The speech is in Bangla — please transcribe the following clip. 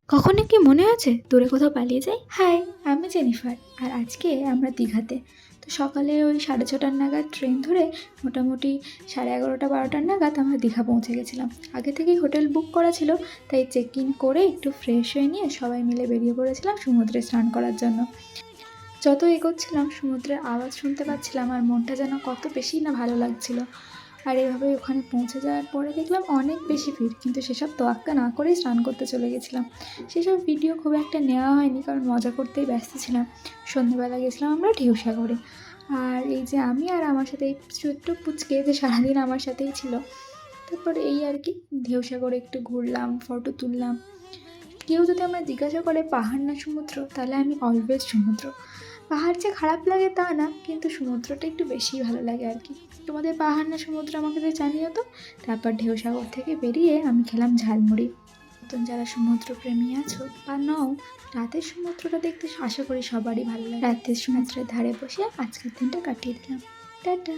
কখনো কি মনে আছে দূরে কোথাও পালিয়ে যাই? হাই, আমি জেনিফার। আর আজকে আমরা দীঘাতে। তো সকালে ওই 6:30টার নাগাদ ট্রেন ধরে মোটামুটি 11:30-12টার নাগাদ আমরা দীঘা পৌঁছে গেছিলাম। আগে থেকেই হোটেল বুক করা ছিল, তাই চেক ইন করে একটু ফ্রেশ হয়ে নিয়ে সবাই মিলে বেরিয়ে পড়েছিলাম সমুদ্রে স্নান করার জন্য। যত এগোচ্ছিলাম সমুদ্রের আওয়াজ শুনতে পাচ্ছিলাম আর মনটা যেন কত বেশি না ভালো লাগছিল। আর এভাবে ওখানে পৌঁছে যাওয়ার পরে দেখলাম অনেক বেশি ভিড়, কিন্তু সেসব তোয়াক্কা না করেই স্নান করতে চলে গেছিলাম। সেসব ভিডিও খুব একটা নেওয়া হয়নি, কারণ মজা করতেই ব্যস্ত ছিলাম। সন্ধ্যেবেলা গেছিলাম আমরা ঢেউসাগরে। আর এই যে আমি আর আমার সাথে এই ছোট্ট পুচকে যে সারাদিন আমার সাথেই ছিল। তারপরে এই আর কি ঢেউসাগরে একটু ঘুরলাম, ফটো তুললাম। কেউ যদি আমায় জিজ্ঞাসা করে পাহাড় না সমুদ্র, তাহলে আমি অলওয়েজ সমুদ্র। পাহাড় যে খারাপ লাগে তা না, কিন্তু সমুদ্রটা একটু বেশিই ভালো লাগে আর কি। তোমাদের পাহাড় না সমুদ্র আমাকে তো জানিও তো। তারপর ঢেউসাগর থেকে বেরিয়ে আমি খেলাম ঝালমুড়ি। নতুন যারা সমুদ্রপ্রেমী আছো বা নও, রাতের সমুদ্রটা দেখতে আশা করি সবারই ভালো লাগে। রাতের সমুদ্রের ধারে বসে আজকের দিনটা কাটিয়ে দিলাম। টাটা।